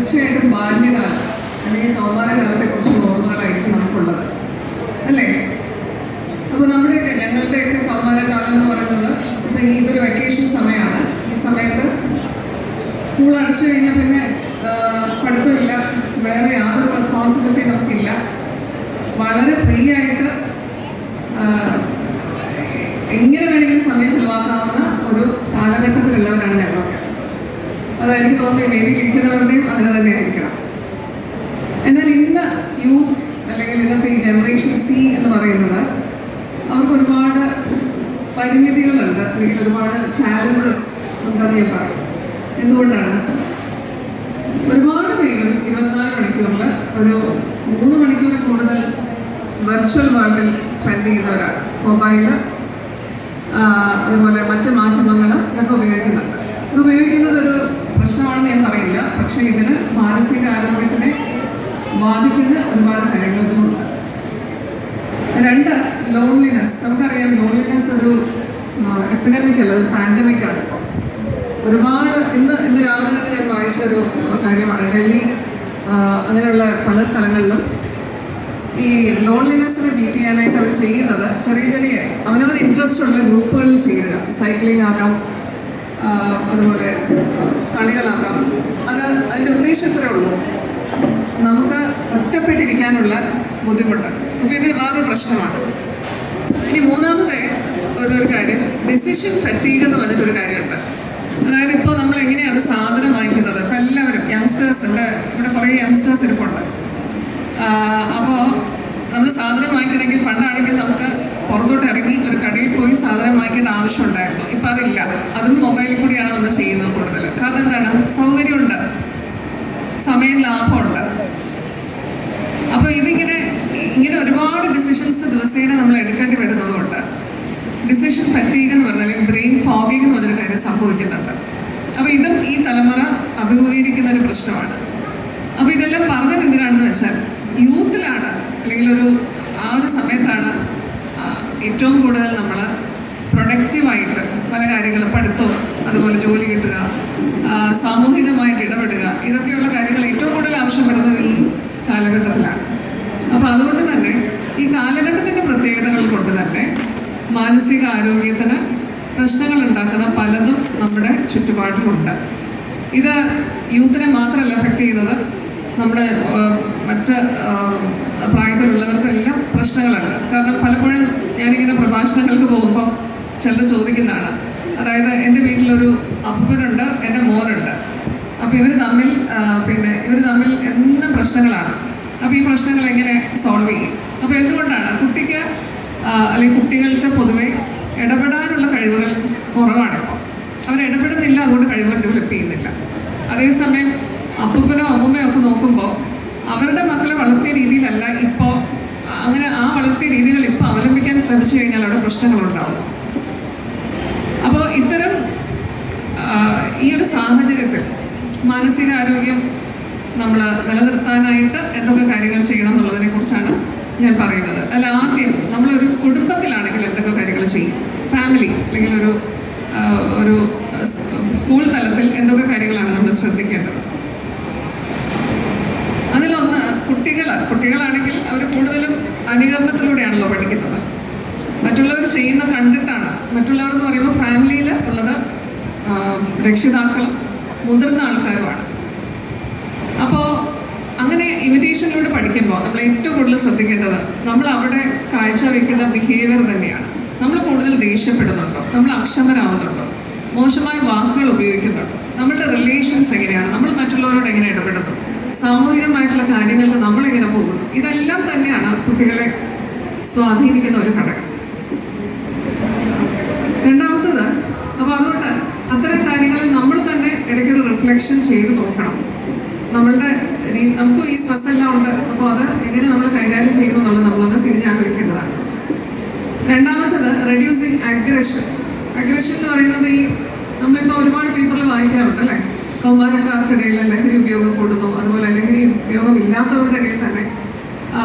തീർച്ചയായിട്ടും ബാല്യകാലം അല്ലെങ്കിൽ കൗമാരകാലത്തെക്കുറിച്ചുള്ള ഓർമ്മകളായിരിക്കും നമുക്കുള്ളത്, അല്ലേ? അപ്പോൾ ഞങ്ങളുടെയൊക്കെ കൗമാരകാലം എന്ന് പറയുന്നത് ഇപ്പോൾ ഇതൊരു വെക്കേഷൻ സമയമാണ്. ഈ സമയത്ത് സ്കൂൾ അടച്ചു കഴിഞ്ഞാൽ പിന്നെ പഠിത്തമില്ല, വേറെ യാതൊരു റെസ്പോൺസിബിലിറ്റി നമുക്കില്ല. വളരെ ഫ്രീ ആയിട്ട് എങ്ങനെ വേണമെങ്കിലും സമയം ചിലവാക്കാവുന്ന ഒരു കാലഘട്ടത്തിലുള്ളവരാണ് ഞങ്ങളൊക്കെ. അതെനിക്ക് തോന്നുന്നു വേദിയിൽ ഇരിക്കുന്നവരുടെയും അങ്ങനെ തന്നെ ആയിരിക്കണം. എന്നാൽ ഇന്ന് യൂത്ത് അല്ലെങ്കിൽ ഇന്നത്തെ ഈ ജനറേഷൻ സി എന്ന് പറയുന്നത് അവർക്ക് ഒരുപാട് പരിമിതികളുണ്ട്, അല്ലെങ്കിൽ ഒരുപാട് ചാലഞ്ചസ് ഉണ്ടെന്ന് ഞാൻ പറയും. എന്തുകൊണ്ടാണ്? ഒരുപാട് പേരും 24 മണിക്കൂറിൽ ഒരു 3 മണിക്കൂറിൽ കൂടുതൽ വെർച്വൽ വേൾഡിൽ സ്പെൻഡ് ചെയ്യുന്നവരാണ്. മൊബൈല്, അതുപോലെ മറ്റ് മാധ്യമങ്ങൾ ഇതൊക്കെ ഉപയോഗിക്കുന്നുണ്ട്. ഇത് ഉപയോഗിക്കുന്നത് ഒരു പ്രശ്നമാണെന്ന് ഞാൻ പറയില്ല, പക്ഷേ ഇതിന് മാനസിക ആരോഗ്യത്തിനെ ബാധിക്കുന്ന ഒരുപാട് കാര്യങ്ങളുണ്ട്. 2, ലോൺലിനെസ്. നമുക്കറിയാം ലോൺലിനെസ് ഒരു എപ്പിഡമിക് അല്ല, ഒരു പാൻഡമിക്കാണ്. ഒരുപാട് ഇന്ന് രാവിലെ ഞാൻ വായിച്ച ഒരു കാര്യമാണ്. ഡൽഹി അങ്ങനെയുള്ള പല സ്ഥലങ്ങളിലും ഈ ലോൺലിനെസ്സിനെ ബീറ്റ് ചെയ്യാനായിട്ട് അവർ ചെയ്യുന്നത് ചെറിയ ചെറിയ അവനവർ ഇൻട്രസ്റ്റ് ഉള്ള ഗ്രൂപ്പുകളിൽ ചെയ്യുക. സൈക്ലിംഗ് ആകാം, അതുപോലെ കളികളാകാം. അതിൻ്റെ ഉദ്ദേശം ഇത്രയേ ഉള്ളൂ, നമുക്ക് ഒറ്റപ്പെട്ടിരിക്കാനുള്ള ബുദ്ധിമുട്ട്. അപ്പോൾ ഇത് വേറൊരു പ്രശ്നമാണ്. ഇനി മൂന്നാമത്തെ ഒരു കാര്യം, ഡിസിഷൻ ഫറ്റീഗ് എന്ന് പറഞ്ഞിട്ടൊരു കാര്യമുണ്ട്. അതായത് ഇപ്പോൾ നമ്മൾ എങ്ങനെയാണ് സാധനം വാങ്ങിക്കുന്നത്? ഇപ്പോൾ എല്ലാവരും യങ്സ്റ്റേഴ്സ്, ഇവിടെ കുറേ യങ്സ്റ്റേഴ്സ് ഇരിപ്പുണ്ട്. അപ്പോൾ നമ്മൾ സാധനം വാങ്ങിക്കണമെങ്കിൽ പണ്ടാണെങ്കിൽ നമുക്ക് പുറത്തോട്ട് ഇറങ്ങി ഒരു കടയിൽ പോയി സാധനം വാങ്ങിക്കേണ്ട ആവശ്യം ഉണ്ടായിരുന്നു. ഇപ്പം അതില്ല. അതും മൊബൈലിൽ കൂടിയാണ് നമ്മൾ ചെയ്യുന്നത് കൂടുതൽ. കാരണം എന്താണ്? സൗകര്യമുണ്ട്, സമയം ലാഭമുണ്ട്. അപ്പോൾ ഇങ്ങനെ ഒരുപാട് ഡിസിഷൻസ് ദിവസേന നമ്മൾ എടുക്കേണ്ടി വരുന്നതുകൊണ്ട് ഡിസിഷൻ ഫറ്റീഗ് എന്ന് പറഞ്ഞാൽ ബ്രെയിൻ ഫോഗിങ് എന്ന് പറഞ്ഞൊരു കാര്യം സംഭവിക്കുന്നുണ്ട്. അപ്പോൾ ഇതും ഈ തലമുറ അഭിമുഖീകരിക്കുന്ന ഒരു പ്രശ്നമാണ്. അപ്പോൾ ഇതെല്ലാം പറഞ്ഞത് എന്തിനാണെന്ന് വെച്ചാൽ യൂത്തിലാണ്, അല്ലെങ്കിൽ ആ ഒരു സമയത്താണ് ഏറ്റവും കൂടുതൽ നമ്മൾ പ്രൊഡക്റ്റീവായിട്ട് പല കാര്യങ്ങളും, പഠിത്തവും അതുപോലെ ജോലി കിട്ടുക, സാമൂഹികമായിട്ട് ഇടപെടുക, ഇതൊക്കെയുള്ള കാര്യങ്ങൾ ഏറ്റവും കൂടുതൽ ആവശ്യം വരുന്നത് ഈ കാലഘട്ടത്തിലാണ്. അപ്പോൾ അതുകൊണ്ട് തന്നെ ഈ കാലഘട്ടത്തിൻ്റെ പ്രത്യേകതകൾ കൊണ്ട് തന്നെ മാനസിക ആരോഗ്യത്തിന് പ്രശ്നങ്ങൾ ഉണ്ടാക്കുന്ന പലതും നമ്മുടെ ചുറ്റുപാടിലുണ്ട്. ഇത് യൂത്തിനെ മാത്രമല്ല എഫക്റ്റ് ചെയ്യുന്നത്, നമ്മുടെ മറ്റ് പ്രായത്തിലുള്ളവർക്കെല്ലാം പ്രശ്നങ്ങളുണ്ട്. കാരണം പലപ്പോഴും ഞാനിങ്ങനെ പ്രഭാഷണങ്ങൾക്ക് പോകുമ്പോൾ ചിലർ ചോദിക്കുന്നതാണ്, അതായത് എൻ്റെ വീട്ടിലൊരു അപ്പനുണ്ട്, എൻ്റെ മോനുണ്ട്. അപ്പോൾ ഇവർ തമ്മിൽ എന്നും പ്രശ്നങ്ങളാണ്. അപ്പോൾ ഈ പ്രശ്നങ്ങൾ എങ്ങനെ സോൾവ് ചെയ്യും? അപ്പോൾ എന്തുകൊണ്ടാണ്? കുട്ടിക്ക് അല്ലെങ്കിൽ കുട്ടികൾക്ക് പൊതുവെ ഇടപെടാനുള്ള കഴിവുകൾ കുറവാണിപ്പോൾ. അവർ ഇടപെടുന്നില്ല, അതുകൊണ്ട് കഴിവുകൾ ഡെവലപ്പ് ചെയ്യുന്നില്ല. അതേസമയം അപ്പൂപ്പനോ അമ്മൂമ്മയോ ഒക്കെ നോക്കുമ്പോൾ അവരുടെ മക്കളെ വളർത്തിയ രീതിയിലല്ല ഇപ്പോൾ, അങ്ങനെ ആ വളർത്തിയ രീതികൾ ഇപ്പോൾ അവലംബിക്കാൻ ശ്രമിച്ചു കഴിഞ്ഞാൽ അവിടെ പ്രശ്നങ്ങളുണ്ടാവും. അപ്പോൾ ഇത്തരം ഈ ഒരു സാഹചര്യത്തിൽ മാനസികാരോഗ്യം നമ്മൾ നിലനിർത്താനായിട്ട് എന്തൊക്കെ കാര്യങ്ങൾ ചെയ്യണം എന്നുള്ളതിനെ കുറിച്ചാണ് ഞാൻ പറയുന്നത്. അല്ല, ആദ്യം നമ്മളൊരു കുടുംബത്തിലാണെങ്കിൽ എന്തൊക്കെ കാര്യങ്ങൾ ചെയ്യും, ഫാമിലി അല്ലെങ്കിൽ ഒരു സ്കൂൾ തലത്തിൽ എന്തൊക്കെ കാര്യങ്ങളാണ് നമ്മൾ ശ്രദ്ധിക്കേണ്ടത്? അതിലൊന്ന്, കുട്ടികളാണെങ്കിൽ അവർ കൂടുതലും അനുകരണത്തിലൂടെയാണല്ലോ പഠിക്കുന്നത്. മറ്റുള്ളവർ ചെയ്യുന്ന കണ്ടിട്ടാണ്. മറ്റുള്ളവർ എന്ന് പറയുമ്പോൾ ഫാമിലിയിൽ ഉള്ളത് രക്ഷിതാക്കളും മുതിർന്ന ആൾക്കാരുമാണ്. അപ്പോൾ അങ്ങനെ ഇമിറ്റേഷനിലൂടെ പഠിക്കുമ്പോൾ നമ്മൾ ഏറ്റവും കൂടുതൽ ശ്രദ്ധിക്കേണ്ടത് നമ്മൾ അവിടെ കാഴ്ചവെക്കുന്ന ബിഹേവിയർ തന്നെയാണ്. നമ്മൾ കൂടുതൽ ദേഷ്യപ്പെടുന്നുണ്ടോ, നമ്മൾ അക്ഷമരാകുന്നുണ്ടോ, മോശമായ വാക്കുകൾ ഉപയോഗിക്കുന്നുണ്ടോ, നമ്മളുടെ റിലേഷൻസ് എങ്ങനെയാണ്, നമ്മൾ മറ്റുള്ളവരോട് എങ്ങനെ ഇടപെടുന്നു, സാമൂഹികമായിട്ടുള്ള കാര്യങ്ങളിൽ നമ്മളെങ്ങനെ പോകുന്നു, ഇതെല്ലാം തന്നെയാണ് കുട്ടികളെ സ്വാധീനിക്കുന്ന ഒരു ഘടകം. രണ്ടാമത്തത്, അപ്പോൾ അതുകൊണ്ട് അത്തരം കാര്യങ്ങളിൽ നമ്മൾ തന്നെ ഇടയ്ക്കൊരു റിഫ്ലക്ഷൻ ചെയ്ത് നോക്കണം. നമുക്ക് ഈ സ്ട്രെസ് എല്ലാം ഉണ്ട്, അപ്പോൾ അത് എങ്ങനെ നമ്മൾ കൈകാര്യം ചെയ്യുന്നു എന്നുള്ളത് നമ്മളൊന്ന് തിരിഞ്ഞാലോചിക്കേണ്ടതാണ്. രണ്ടാമത്തത്, റെഡ്യൂസിങ് അഗ്രഷൻ എന്ന് പറയുന്നത് നമ്മളിപ്പോൾ ഒരുപാട് പേപ്പറിൽ വായിക്കാറുണ്ട്, അല്ലേ? കൗമാരക്കാർക്കിടയിൽ ലഹരി ഉപയോഗം കൂടുന്നു, അതുപോലെ ലഹരി ഉപയോഗം ഇല്ലാത്തവരുടെ ഇടയിൽ തന്നെ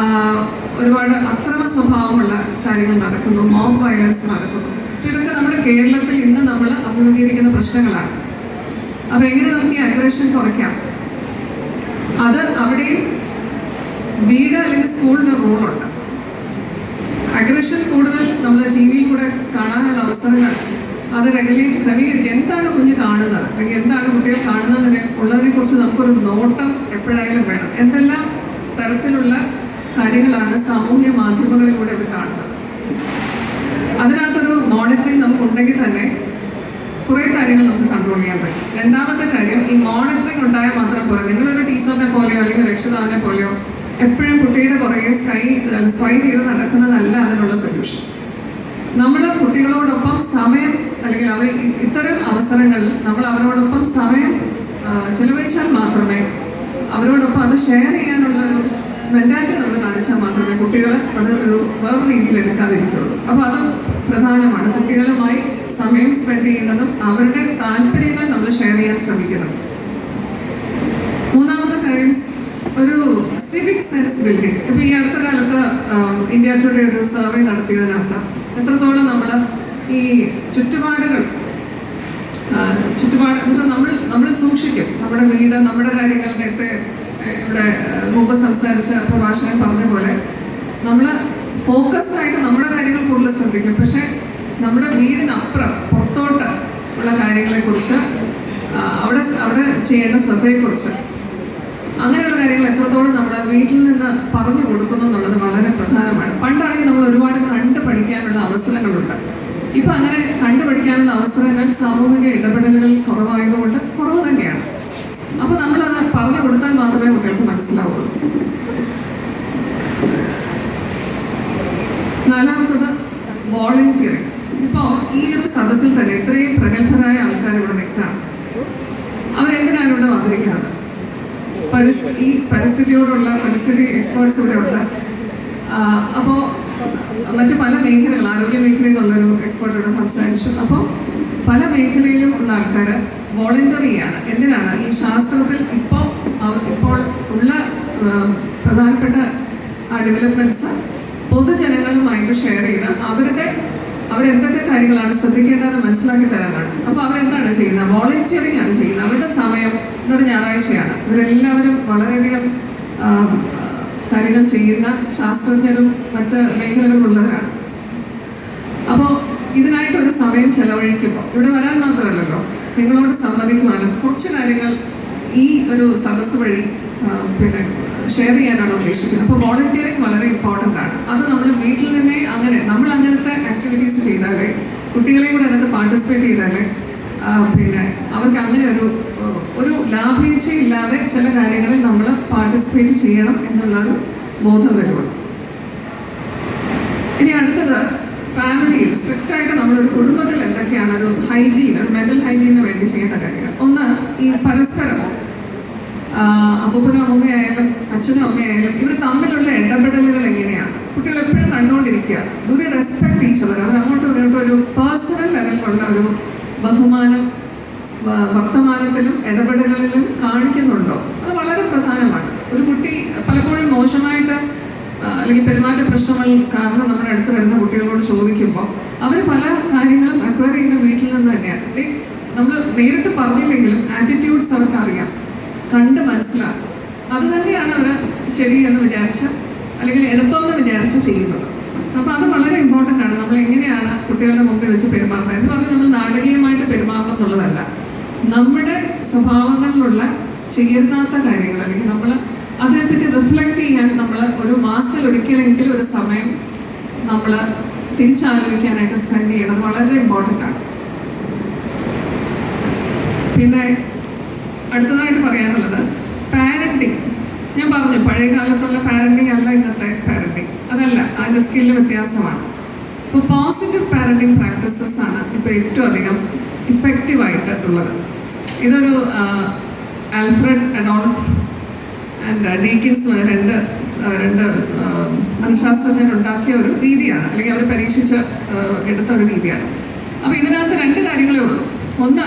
ഒരുപാട് അക്രമ സ്വഭാവമുള്ള കാര്യങ്ങൾ നടക്കുന്നു, മോബ് വയലൻസ് നടക്കുന്നു. ഇതൊക്കെ നമ്മുടെ കേരളത്തിൽ ഇന്ന് നമ്മൾ അഭിമുഖീകരിക്കുന്ന പ്രശ്നങ്ങളാണ്. അപ്പോൾ എങ്ങനെ നമുക്ക് ഈ അഗ്രഷൻ കുറയ്ക്കാം? അത് അവിടെയും വീട് അല്ലെങ്കിൽ സ്കൂളിന് റോളുണ്ട്. അഗ്രഷൻ കൂടുതൽ നമ്മൾ ടി വിയിൽ കൂടെ കാണാനുള്ള അവസരങ്ങൾ അത് റെഗുലേറ്റ് ക്രമീകരിക്കുക. എന്താണ് കുഞ്ഞ് കാണുന്നത് അല്ലെങ്കിൽ എന്താണ് കുട്ടികൾ കാണുന്നതിനെ ഉള്ളതിനെ കുറിച്ച് നമുക്കൊരു നോട്ടം എപ്പോഴായാലും വേണം. എന്തെല്ലാം തരത്തിലുള്ള കാര്യങ്ങളാണ് സാമൂഹ്യ മാധ്യമങ്ങളിലൂടെ അവർ കാണുന്നത്. അതിനകത്തൊരു മോണിറ്ററിങ് നമുക്കുണ്ടെങ്കിൽ തന്നെ കുറേ കാര്യങ്ങൾ നമുക്ക് കൺട്രോൾ ചെയ്യാൻ പറ്റും. രണ്ടാമത്തെ കാര്യം, ഈ മോണിറ്ററിങ് ഉണ്ടായാൽ മാത്രം പോരാ. നിങ്ങളൊരു ടീച്ചറിനെ പോലെയോ അല്ലെങ്കിൽ രക്ഷിതാവിനെ പോലെയോ എപ്പോഴും കുട്ടിയുടെ പുറകെ സ്ട്രൈ ചെയ്ത് നടക്കുന്നതല്ല അതിനുള്ള സൊല്യൂഷൻ. നമ്മൾ കുട്ടികളോടൊപ്പം സമയം അല്ലെങ്കിൽ അവർ ഇത്തരം അവസരങ്ങളിൽ നമ്മൾ അവരോടൊപ്പം സമയം ചെലവഴിച്ചാൽ മാത്രമേ അവരോടൊപ്പം അത് ഷെയർ ചെയ്യാനുള്ള ഒരു മെൻറ്റാലിറ്റി നമ്മൾ കാണിച്ചാൽ മാത്രമേ കുട്ടികൾ അത് ഒരു വേറെ രീതിയിൽ എടുക്കാതിരിക്കുള്ളൂ. അപ്പോൾ അത് പ്രധാനമാണ്. കുട്ടികളുമായി സമയം സ്പെൻഡ് ചെയ്യുന്നതും അവരുടെ താല്പര്യങ്ങൾ നമ്മൾ ഷെയർ ചെയ്യാൻ ശ്രമിക്കുന്നതും. മൂന്നാമത്തെ കാര്യം, ഒരു സിവിക് സെൻസ് ബിൽഡിംഗ്. ഇപ്പോൾ ഈ അടുത്ത കാലത്ത് ഇന്ത്യ ടുഡേ ഒരു സർവേ നടത്തിയതിനകത്ത് എത്രത്തോളം നമ്മൾ ഈ ചുറ്റുപാടുകൾ എന്ന് വെച്ചാൽ നമ്മൾ സൂക്ഷിക്കും നമ്മുടെ വീട്, നമ്മുടെ കാര്യങ്ങൾ. നേരത്തെ ഇവിടെ മുമ്പ് സംസാരിച്ച പ്രഭാഷകൻ പറഞ്ഞ പോലെ നമ്മൾ ഫോക്കസ്ഡ് ആയിട്ട് നമ്മുടെ കാര്യങ്ങൾ കൂടുതൽ ശ്രദ്ധിക്കും. പക്ഷേ നമ്മുടെ വീടിനപ്പുറം പുറത്തോട്ട് ഉള്ള കാര്യങ്ങളെക്കുറിച്ച് അവിടെ ചെയ്യേണ്ട ശ്രദ്ധയെക്കുറിച്ച് അങ്ങനെയുള്ള കാര്യങ്ങൾ എത്രത്തോളം നമ്മുടെ വീട്ടിൽ നിന്ന് പറഞ്ഞു കൊടുക്കുന്നു എന്നുള്ളത് വളരെ പ്രധാനമാണ്. പണ്ടാണെങ്കിൽ നമ്മൾ ഒരുപാട് കണ്ടു പഠിക്കാനുള്ള അവസരങ്ങളുണ്ട്. ഇപ്പം അങ്ങനെ കണ്ടുപഠിക്കാനുള്ള അവസരങ്ങൾ സാമൂഹിക ഇടപെടലുകൾ കുറവായതുകൊണ്ട് കുറവ് തന്നെയാണ്. അപ്പോൾ നമ്മളത് പറഞ്ഞു കൊടുത്താൽ മാത്രമേ കുട്ടികൾക്ക് മനസ്സിലാവുള്ളൂ. നാലാമത്തത് വോളണ്ടിയറിങ്. ഇപ്പോൾ ഈ ഒരു സദസ്സിൽ തന്നെ ഇത്രയും പ്രഗത്ഭരായ ആൾക്കാർ ഇവിടെ നിൽക്കുകയാണ്. അവരെന്തിനാണ് ഇവിടെ വന്നിരിക്കുന്നത്? ഈ പരിസ്ഥിതിയോടുള്ള പരിസ്ഥിതി എക്സ്പേർട്സ് ഇവിടെ ഉണ്ട്. അപ്പോൾ മറ്റു പല മേഖലകൾ, ആരോഗ്യ മേഖലയിൽ നിന്നുള്ളൊരു എക്സ്പേർട്ട് ഇവിടെ സംസാരിച്ചു. അപ്പോൾ പല മേഖലയിലും ഉള്ള ആൾക്കാർ വോളണ്ടറിയാണ്. എന്തിനാണ്? ഈ ശാസ്ത്രത്തിൽ ഇപ്പോൾ ഉള്ള പ്രധാനപ്പെട്ട ഡെവലപ്മെൻറ്റ്സ് പൊതുജനങ്ങളുമായിട്ട് ഷെയർ ചെയ്ത് അവരെന്തൊക്കെ കാര്യങ്ങളാണ് ശ്രദ്ധിക്കേണ്ടതെന്ന് മനസ്സിലാക്കി തരാനാണ്. അപ്പോൾ അവരെന്താണ് ചെയ്യുന്നത്? വോളണ്ടിയറിങ് ആണ് ചെയ്യുന്നത്. അവരുടെ സമയം ഇന്നൊരു ഞായറാഴ്ചയാണ്. ഇവരെല്ലാവരും വളരെയധികം കാര്യങ്ങൾ ചെയ്യുന്ന ശാസ്ത്രജ്ഞരും മറ്റ് മേഖലകളുള്ളവരാണ്. അപ്പോൾ ഇതിനായിട്ടൊരു സമയം ചെലവഴിക്കുമ്പോൾ ഇവിടെ വരാൻ മാത്രമല്ലല്ലോ, നിങ്ങളോട് സംവദിക്കുവാനും കുറച്ച് കാര്യങ്ങൾ ഈ ഒരു സദസ്സ് വഴി പിന്നെ ഷെയർ ചെയ്യാനാണ് ഉദ്ദേശിക്കുന്നത്. അപ്പോൾ വോളണ്ടിയറിങ് വളരെ ഇമ്പോർട്ടൻ്റ് ആണ്. അത് നമ്മൾ വീട്ടിൽ തന്നെ നമ്മൾ അങ്ങനത്തെ ആക്ടിവിറ്റീസ് ചെയ്താലേ, കുട്ടികളെ കൂടെ അതിനകത്ത് പാർട്ടിസിപ്പേറ്റ് ചെയ്താലേ പിന്നെ അവർക്ക് അങ്ങനെ ഒരു ലാഭേച്ഛയില്ലാതെ ചില കാര്യങ്ങളിൽ നമ്മൾ പാർട്ടിസിപ്പേറ്റ് ചെയ്യണം എന്നുള്ളൊരു ബോധം വരുള്ളൂ. ഇനി അടുത്തത്, ഫാമിലിയിൽ സ്ട്രിക്റ്റായിട്ട് നമ്മളൊരു കുടുംബത്തിൽ എന്തൊക്കെയാണ് ഒരു ഹൈജീൻ, ഒരു മെൻ്റൽ ഹൈജീനിന് വേണ്ടി ചെയ്യേണ്ട കാര്യങ്ങൾ. ഒന്ന്, ഈ പരസ്പരം അപ്പൂപ്പനും അമ്മൂമ്മയായാലും അച്ഛനും അമ്മയായാലും ഇവർ തമ്മിലുള്ള ഇടപെടലുകൾ എങ്ങനെയാണ്? കുട്ടികൾ എപ്പോഴും കണ്ടുകൊണ്ടിരിക്കുക. Do they respect each other? അവർ അങ്ങോട്ടും ഇങ്ങോട്ടും ഒരു പേഴ്സണൽ ലെവലിലുള്ള ഒരു ബഹുമാനം വർത്തമാനത്തിലും ഇടപെടലുകളിലും കാണിക്കുന്നുണ്ടോ? അത് വളരെ പ്രധാനമാണ്. ഒരു കുട്ടി പലപ്പോഴും മോശമായിട്ട് അല്ലെങ്കിൽ പെരുമാറ്റ പ്രശ്നങ്ങൾ കാരണം നമ്മുടെ അടുത്ത് വരുന്ന കുട്ടികളോട് ചോദിക്കുമ്പോൾ അവർ പല കാര്യങ്ങളും അക്വയർ ചെയ്യുന്ന വീട്ടിൽ നിന്ന് തന്നെയാണ്. നമ്മൾ നേരിട്ട് പറഞ്ഞില്ലെങ്കിലും ആറ്റിറ്റ്യൂഡ്സ് അവർക്ക് അറിയാം, കണ്ട് മനസ്സിലാക്കും. അത് തന്നെയാണ് അവർ ശരിയെന്ന് വിചാരിച്ച് അല്ലെങ്കിൽ എളുപ്പമെന്ന് വിചാരിച്ച് ചെയ്യുന്നത്. അപ്പോൾ അത് വളരെ ഇമ്പോർട്ടൻ്റ് ആണ്. നമ്മൾ എങ്ങനെയാണ് കുട്ടികളുടെ മുമ്പിൽ വെച്ച് പെരുമാറുന്നത് എന്ന് പറഞ്ഞാൽ നമ്മൾ നാടകീയമായിട്ട് പെരുമാറണം എന്നുള്ളതല്ല. നമ്മുടെ സ്വഭാവങ്ങളിലുള്ള ചെയ്യാത്ത കാര്യങ്ങൾ അല്ലെങ്കിൽ നമ്മൾ അതിനെപ്പറ്റി റിഫ്ലക്റ്റ് ചെയ്യാൻ നമ്മൾ ഒരു മാസത്തിൽ ഒരിക്കലെങ്കിലും ഒരു സമയം നമ്മൾ തിരിച്ചാലോചിക്കാനായിട്ട് സ്പെൻഡ് ചെയ്യണം. വളരെ ഇമ്പോർട്ടൻ്റ് ആണ്. പിന്നെ അടുത്തതായിട്ട് പറയാനുള്ളത് പാരൻറ്റിങ്. ഞാൻ പറഞ്ഞു, പഴയ കാലത്തുള്ള പാരൻറ്റിങ് അല്ല ഇന്നത്തെ പാരൻറ്റിങ്. അതല്ല, അതിൻ്റെ സ്കില്ല് വ്യത്യാസമാണ്. ഇപ്പോൾ പോസിറ്റീവ് പാരൻറ്റിങ് പ്രാക്ടീസസ് ആണ് ഇപ്പോൾ ഏറ്റവും അധികം ഇഫക്റ്റീവായിട്ട് ഉള്ളത്. ഇതൊരു ആൽഫ്രഡ് അഡോൾഫ് ആൻഡ് ഡീക്കിൻസ് രണ്ട് മനഃശാസ്ത്രജ്ഞരുണ്ടാക്കിയ ഒരു രീതിയാണ്, അല്ലെങ്കിൽ അവർ പരീക്ഷിച്ച് എടുത്ത ഒരു രീതിയാണ്. അപ്പോൾ ഇതിനകത്ത് രണ്ട് കാര്യങ്ങളേ ഉള്ളൂ. ഒന്ന്,